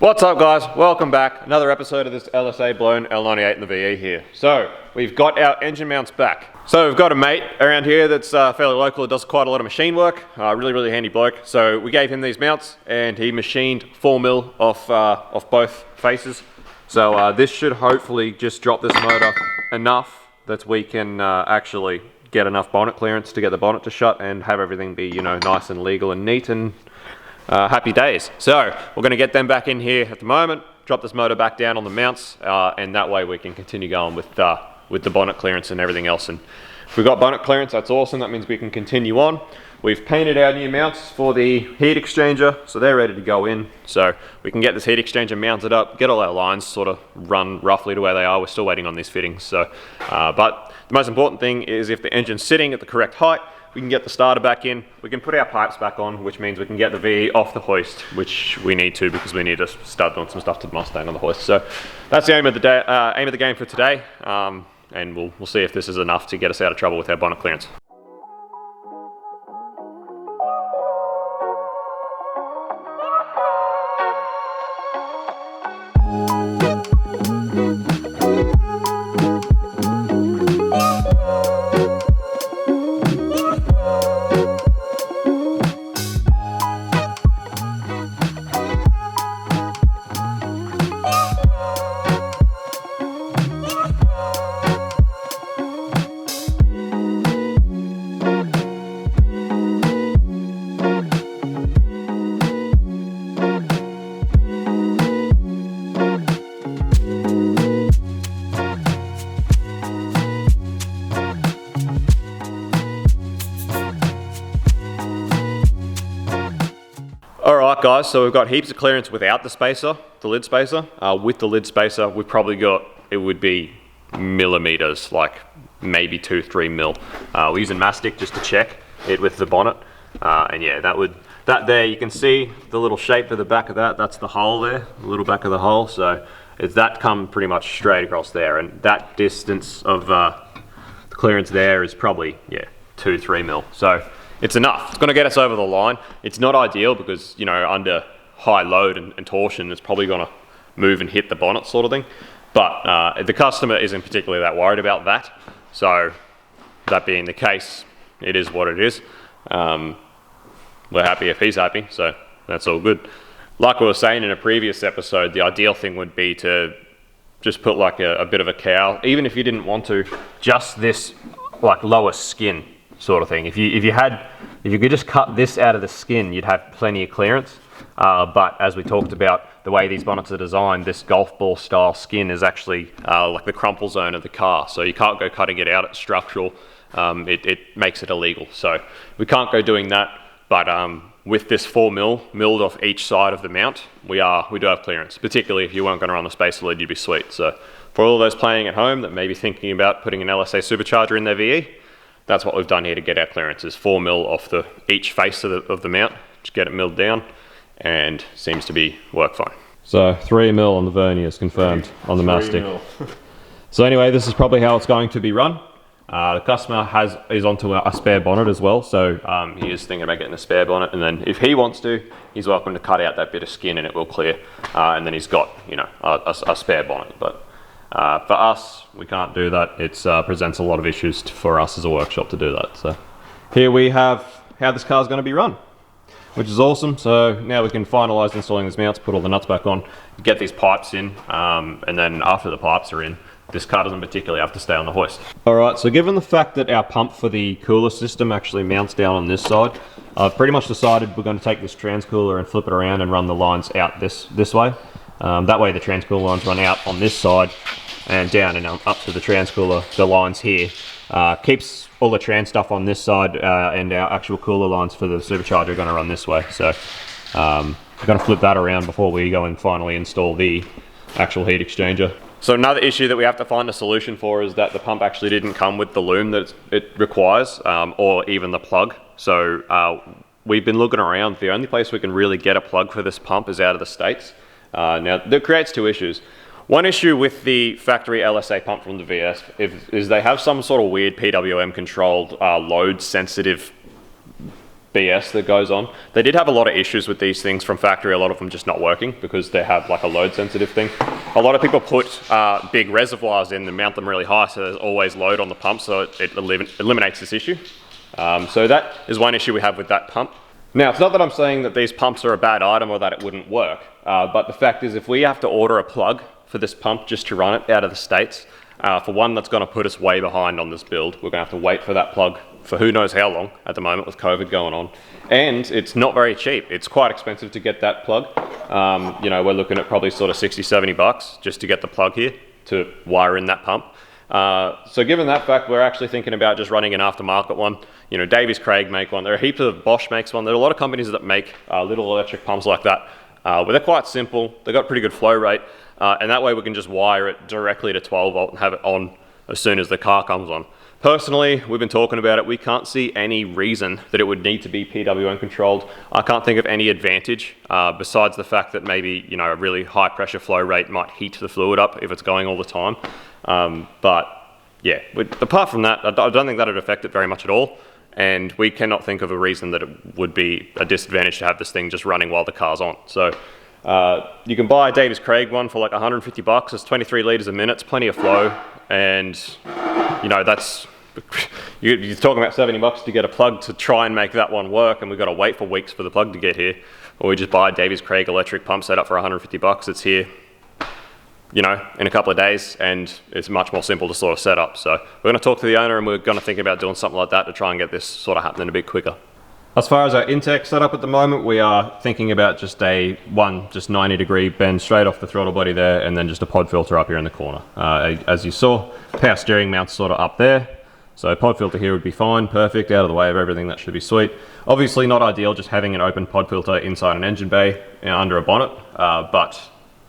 What's up guys, welcome back. Another episode of this LSA blown L98 and the VE here. So, we've got our engine mounts back. So we've got a mate around here that's fairly local, does quite a lot of machine work, really handy bloke. So we gave him these mounts and he machined 4mm off both faces. So this should hopefully just drop this motor enough that we can actually get enough bonnet clearance to get the bonnet to shut and have everything be, you know, nice and legal and neat and happy days. So we're going to get them back in here at the moment, drop this motor back down on the mounts, and that way we can continue going with the bonnet clearance and everything else. And if we've got bonnet clearance, that's awesome. That means we can continue on. We've painted our new mounts for the heat exchanger, so they're ready to go in. So we can get this heat exchanger mounted up, get all our lines sort of run roughly to where they are. We're still waiting on these fittings. So, but the most important thing is if the engine's sitting at the correct height, we can get the starter back in, we can put our pipes back on, which means we can get the VE off the hoist, which we need to because we need to start doing some stuff to the Mustang on the hoist. So that's the aim of the day, aim of the game for today, and we'll see if this is enough to get us out of trouble with our bonnet clearance. Alright guys, so we've got heaps of clearance without the spacer, the lid spacer. With the lid spacer, we've probably got, it would be millimeters, like maybe 2-3 mil. We're using mastic just to check it with the bonnet. And yeah, that there, you can see the little shape of the back of that, that's the hole there, the little back of the hole. So it's that come pretty much straight across there, and that distance of the clearance there is probably, yeah, 2-3 mil. So it's enough. It's going to get us over the line. It's not ideal because, you know, under high load and torsion, it's probably going to move and hit the bonnet sort of thing. But the customer isn't particularly that worried about that. So that being the case, it is what it is. We're happy if he's happy, so that's all good. Like we were saying in a previous episode, the ideal thing would be to just put like a bit of a cowl, even if you didn't want to, just this like lower skin sort of thing. If you could just cut this out of the skin, you'd have plenty of clearance. But as we talked about, the way these bonnets are designed, this golf ball style skin is actually like the crumple zone of the car. So you can't go cutting it out. It's structural. It makes it illegal. So we can't go doing that. But with this 4mm milled off each side of the mount, we do have clearance. Particularly if you weren't going to run the spacer lid, you'd be sweet. So for all those playing at home that may be thinking about putting an LSA supercharger in their VE, that's what we've done here to get our clearance, is 4mm off each face of the mount, just get it milled down, and seems to be work fine. So 3mm on the verniers confirmed on the mastic. So anyway, this is probably how it's going to be run. The customer is onto a spare bonnet as well, so he is thinking about getting a spare bonnet, and then if he wants to, he's welcome to cut out that bit of skin and it will clear, and then he's got, you know, a spare bonnet. But for us, we can't do that. It presents a lot of issues for us as a workshop to do that. So here we have how this car is going to be run, which is awesome. So now we can finalize installing these mounts, put all the nuts back on, get these pipes in, and then after the pipes are in, this car doesn't particularly have to stay on the hoist. Alright, so given the fact that our pump for the cooler system actually mounts down on this side, I've pretty much decided we're going to take this transcooler and flip it around and run the lines out this way. That way the transcooler lines run out on this side and down and up to the transcooler, the lines here. Keeps all the trans stuff on this side, and our actual cooler lines for the supercharger are going to run this way. So we're going to flip that around before we go and finally install the actual heat exchanger. So another issue that we have to find a solution for is that the pump actually didn't come with the loom that it requires, or even the plug. So we've been looking around. The only place we can really get a plug for this pump is out of the States. Now that creates two issues. One issue with the factory LSA pump from the VS is they have some sort of weird PWM controlled load sensitive BS that goes on. They did have a lot of issues with these things from factory, a lot of them just not working because they have like a load sensitive thing. A lot of people put big reservoirs in and mount them really high so there's always load on the pump, so it eliminates this issue. So that is one issue we have with that pump. Now, it's not that I'm saying that these pumps are a bad item or that it wouldn't work, but the fact is if we have to order a plug for this pump just to run it out of the States, for one, that's going to put us way behind on this build. We're going to have to wait for that plug for who knows how long at the moment with COVID going on. And it's not very cheap. It's quite expensive to get that plug. You know, we're looking at probably sort of 60, 70 bucks just to get the plug here to wire in that pump. So given that fact, we're actually thinking about just running an aftermarket one. You know, Davies Craig make one. There are heaps of Bosch makes one. There are a lot of companies that make little electric pumps like that. But they're quite simple. They've got pretty good flow rate. And that way we can just wire it directly to 12 volt and have it on as soon as the car comes on. Personally, we've been talking about it. We can't see any reason that it would need to be PWM controlled. I can't think of any advantage besides the fact that maybe, you know, a really high pressure flow rate might heat the fluid up if it's going all the time. But yeah, apart from that, I don't think that would affect it very much at all. And we cannot think of a reason that it would be a disadvantage to have this thing just running while the car's on. So you can buy a Davies Craig one for like 150 bucks. It's 23 litres a minute. It's plenty of flow. And, you know, that's, you're talking about 70 bucks to get a plug to try and make that one work. And we've got to wait for weeks for the plug to get here. Or we just buy a Davies Craig electric pump set up for 150 bucks. It's here, you know, in a couple of days, and it's much more simple to sort of set up. So we're going to talk to the owner and we're going to think about doing something like that to try and get this sort of happening a bit quicker. As far as our intake setup at the moment, we are thinking about just a just 90-degree bend straight off the throttle body there, and then just a pod filter up here in the corner. As you saw, power steering mount's sort of up there. So pod filter here would be fine, perfect, out of the way of everything. That should be sweet. Obviously not ideal just having an open pod filter inside an engine bay under a bonnet, but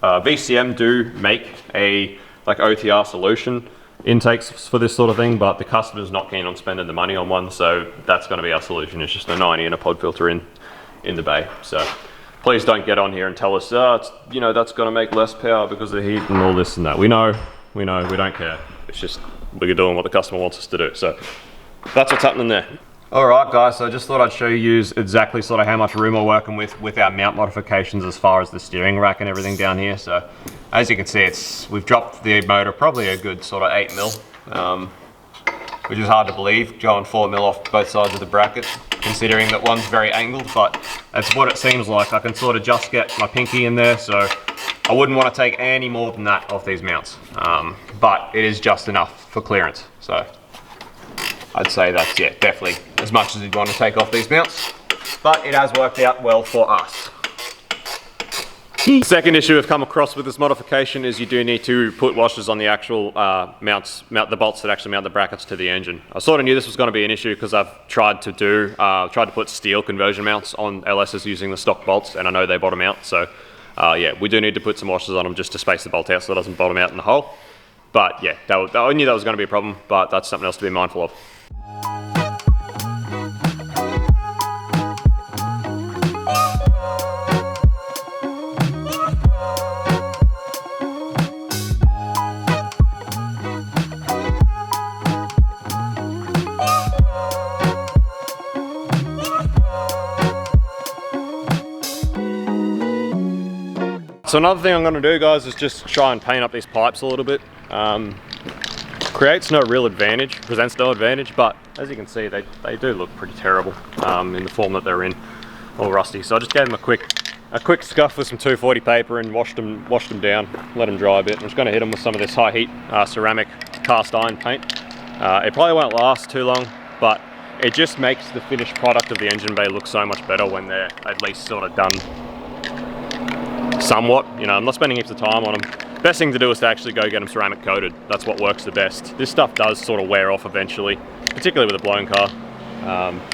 VCM do make a like OTR solution intakes for this sort of thing, but the customer's not keen on spending the money on one, so that's going to be our solution. It's just a 90 and a pod filter in the bay. So please don't get on here and tell us, it's, you know, that's going to make less power because of the heat and all this and that. We know, we don't care. It's just we're doing what the customer wants us to do. So that's what's happening there. Alright guys, so I just thought I'd show you exactly sort of how much room we're working with our mount modifications as far as the steering rack and everything down here. So as you can see, we've dropped the motor probably a good sort of 8 mil, which is hard to believe, going 4 mil off both sides of the bracket, considering that one's very angled, but that's what it seems like. I can sort of just get my pinky in there, so I wouldn't want to take any more than that off these mounts, but it is just enough for clearance. So I'd say that's, yeah, definitely as much as you'd want to take off these mounts, but it has worked out well for us. The second issue we've come across with this modification is you do need to put washers on the actual mount the bolts that actually mount the brackets to the engine. I sort of knew this was going to be an issue because I've tried to put steel conversion mounts on LSs using the stock bolts, and I know they bottom out. So yeah, we do need to put some washers on them just to space the bolt out so it doesn't bottom out in the hole. But yeah, I knew that was going to be a problem, but that's something else to be mindful of. So another thing I'm going to do, guys, is just try and paint up these pipes a little bit. Creates no real advantage, presents no advantage, but as you can see, they do look pretty terrible in the form that they're in, all rusty. So I just gave them a quick scuff with some 240 paper and washed them down, let them dry a bit. I'm just going to hit them with some of this high heat ceramic cast iron paint. It probably won't last too long, but it just makes the finished product of the engine bay look so much better when they're at least sort of done somewhat. You know, I'm not spending heaps of time on them. Best thing to do is to actually go get them ceramic coated. That's what works the best. This stuff does sort of wear off eventually, particularly with a blown car.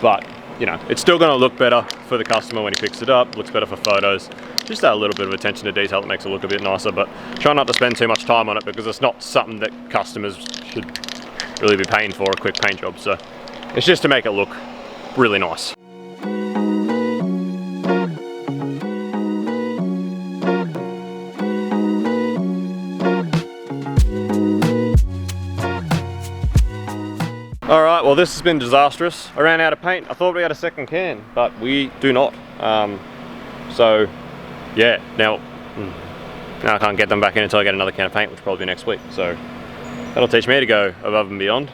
But you know, it's still going to look better for the customer when he picks it up. Looks better for photos. Just add a little bit of attention to detail that makes it look a bit nicer. But try not to spend too much time on it because it's not something that customers should really be paying for, a quick paint job. So it's just to make it look really nice. Alright, Well, this has been disastrous. I ran out of paint. I thought we had a second can, but we do not. So, yeah, now I can't get them back in until I get another can of paint, which will probably be next week. So, that'll teach me to go above and beyond.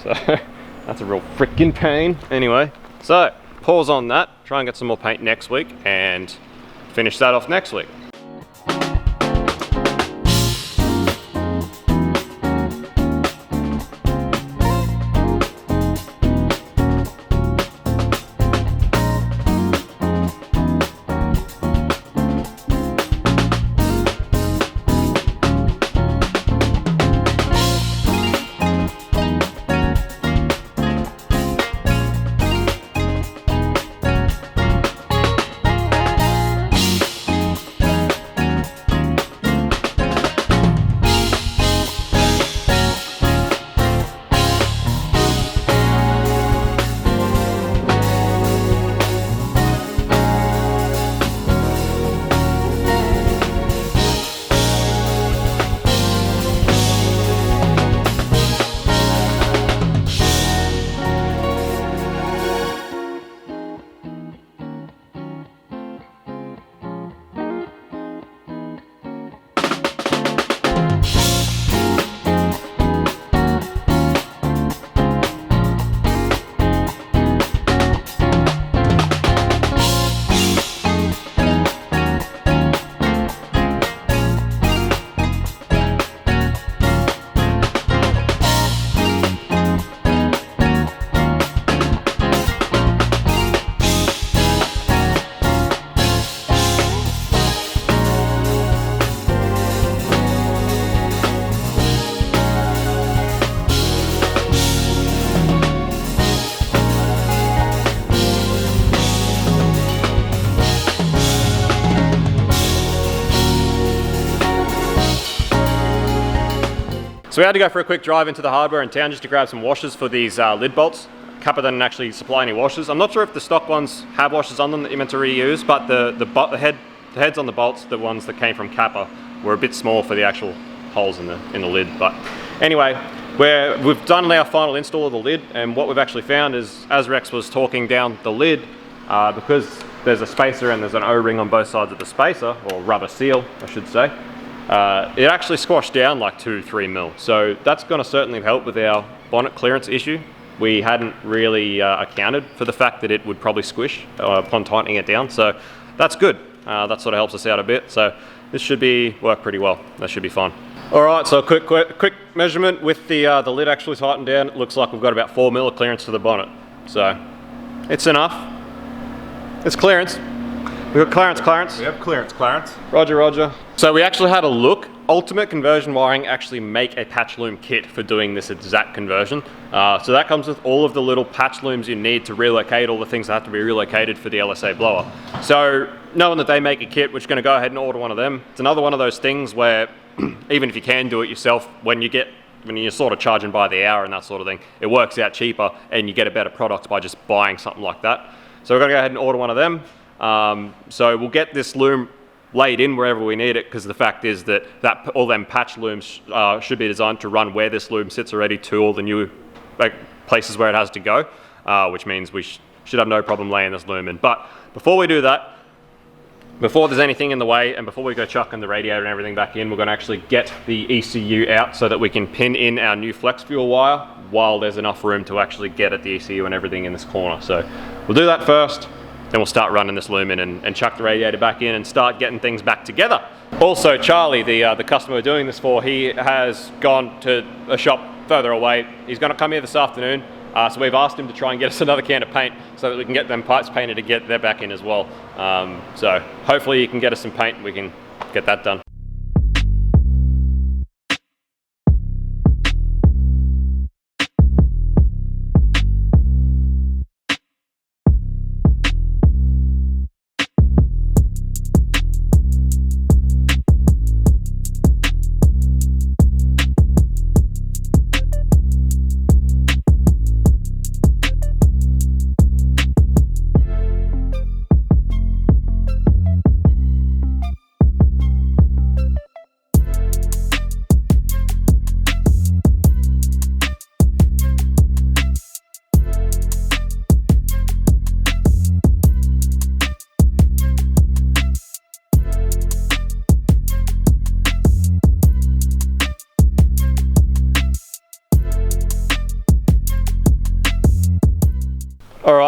So, that's a real freaking pain. Anyway, so, pause on that. Try and get some more paint next week and finish that off next week. So we had to go for a quick drive into the hardware in town just to grab some washers for these lid bolts. Kappa didn't actually supply any washers. I'm not sure if the stock ones have washers on them that you're meant to reuse, but the heads on the bolts, the ones that came from Kappa, were a bit small for the actual holes in the lid. But anyway, we've done our final install of the lid, and what we've actually found is, as Rex was talking down the lid, because there's a spacer and there's an O-ring on both sides of the spacer, or rubber seal, I should say, it actually squashed down like 2-3 mil. So that's going to certainly help with our bonnet clearance issue. We hadn't really accounted for the fact that it would probably squish upon tightening it down. So that's good. That sort of helps us out a bit. So this should work pretty well. That should be fine. All right, so quick measurement with the lid actually tightened down. It looks like we've got about 4 mil of clearance to the bonnet. So it's enough. It's clearance. We've got clearance. We have clearance. Roger. So we actually had a look. Ultimate Conversion Wiring actually make a patch loom kit for doing this exact conversion. So that comes with all of the little patch looms you need to relocate all the things that have to be relocated for the LSA blower. So knowing that they make a kit, we're just going to go ahead and order one of them. It's another one of those things where even if you can do it yourself, when you're sort of charging by the hour and that sort of thing, it works out cheaper and you get a better product by just buying something like that. So we're going to go ahead and order one of them. So we'll get this loom laid in wherever we need it, because the fact is that all them patch looms should be designed to run where this loom sits already to all the new places where it has to go, which means we should have no problem laying this loom in. But before we do that, before there's anything in the way and before we go chucking the radiator and everything back in, we're going to actually get the ECU out so that we can pin in our new flex fuel wire while there's enough room to actually get at the ECU and everything in this corner. So we'll do that first. Then we'll start running this loom in and chuck the radiator back in and start getting things back together. Also, Charlie, the customer we're doing this for, he has gone to a shop further away. He's going to come here this afternoon. So we've asked him to try and get us another can of paint so that we can get them pipes painted and get that back in as well. So hopefully he can get us some paint and we can get that done.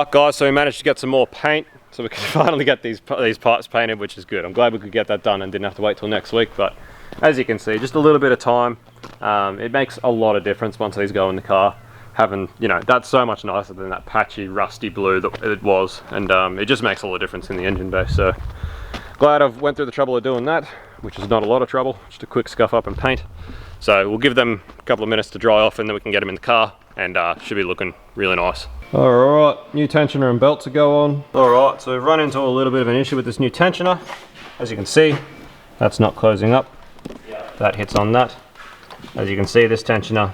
Alright guys, so we managed to get some more paint, so we can finally get these parts painted, which is good. I'm glad we could get that done and didn't have to wait till next week, but as you can see, just a little bit of time. It makes a lot of difference once these go in the car. Having, you know, that's so much nicer than that patchy, rusty blue that it was, and it just makes all the difference in the engine bay. So glad I've went through the trouble of doing that, which is not a lot of trouble, just a quick scuff up and paint. So we'll give them a couple of minutes to dry off and then we can get them in the car, and should be looking really nice. Alright, new tensioner and belt to go on. Alright, so we've run into a little bit of an issue with this new tensioner. As you can see, that's not closing up. That hits on that. As you can see, this tensioner,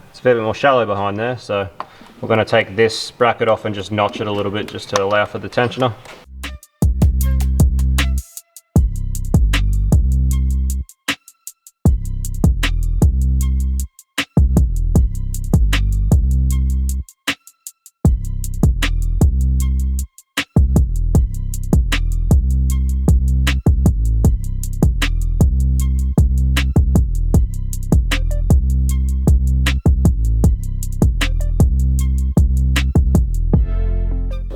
it's a fair bit more shallow behind there, so we're going to take this bracket off and just notch it a little bit just to allow for the tensioner.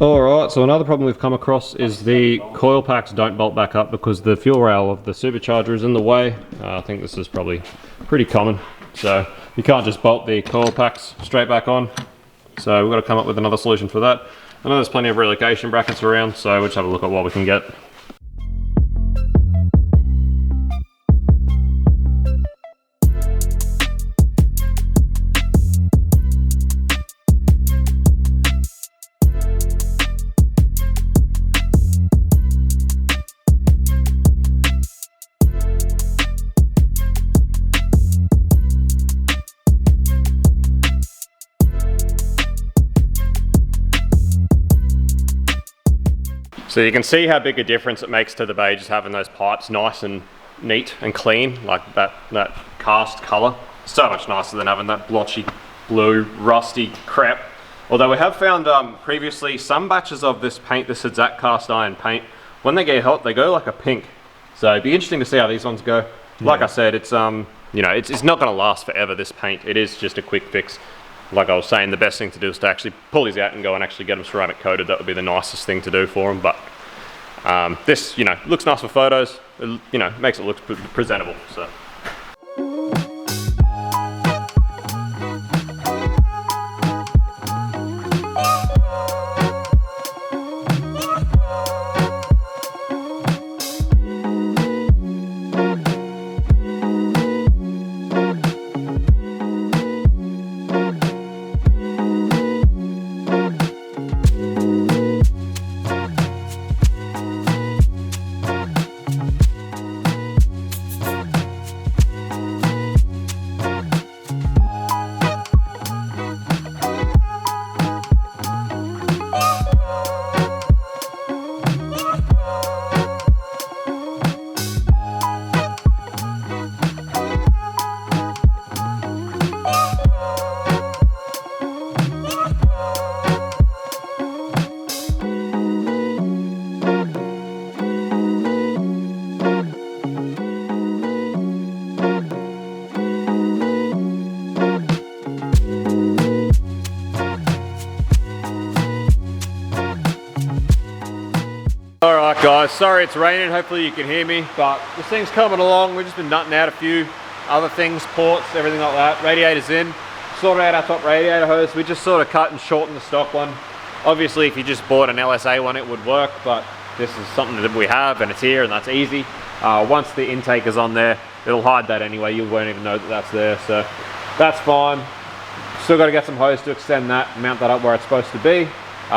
Alright, so another problem we've come across is the coil packs don't bolt back up because the fuel rail of the supercharger is in the way. I think this is probably pretty common. So you can't just bolt the coil packs straight back on. So we've got to come up with another solution for that. I know there's plenty of relocation brackets around, so we'll just have a look at what we can get. So you can see how big a difference it makes to the bay just having those pipes nice and neat and clean, like that cast colour. So much nicer than having that blotchy, blue, rusty crap. Although we have found previously some batches of this paint, this exact cast iron paint, when they get hot, they go like a pink. So it'd be interesting to see how these ones go. Like I said, it's you know, it's not going to last forever, this paint. It is just a quick fix. Like I was saying, the best thing to do is to actually pull these out and go and actually get them ceramic coated. That would be the nicest thing to do for them. But this, you know, looks nice for photos. It, you know, makes it look presentable. So. Alright guys, sorry it's raining, hopefully you can hear me, but this thing's coming along. We've just been nutting out a few other things, ports, everything like that. Radiator's in, sorted out our top radiator hose. We just sort of cut and shortened the stock one. Obviously if you just bought an LSA one it would work, but this is something that we have and it's here and that's easy. Once the intake is on there, it'll hide that anyway, you won't even know that that's there, so that's fine. Still got to get some hose to extend that, mount that up where it's supposed to be.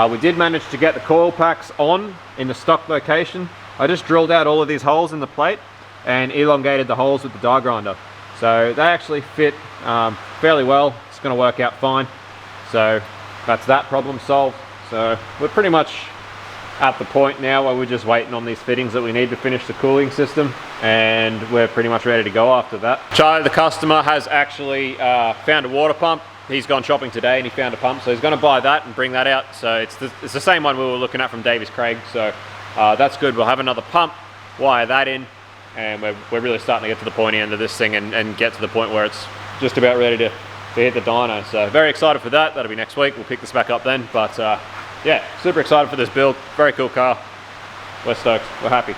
We did manage to get the coil packs on in the stock location. I just drilled out all of these holes in the plate and elongated the holes with the die grinder. So they actually fit fairly well. It's going to work out fine. So that's that problem solved. So we're pretty much at the point now where we're just waiting on these fittings that we need to finish the cooling system, and we're pretty much ready to go after that. Charlie, the customer, has actually found a water pump. He's gone shopping today and he found a pump, so he's going to buy that and bring that out. So it's the same one we were looking at from Davies Craig, so that's good. We'll have another pump, wire that in, and we're really starting to get to the pointy end of this thing and get to the point where it's just about ready to hit the dyno. So very excited for that. That'll be next week. We'll pick this back up then, but yeah, super excited for this build. Very cool car. We're stoked. We're happy.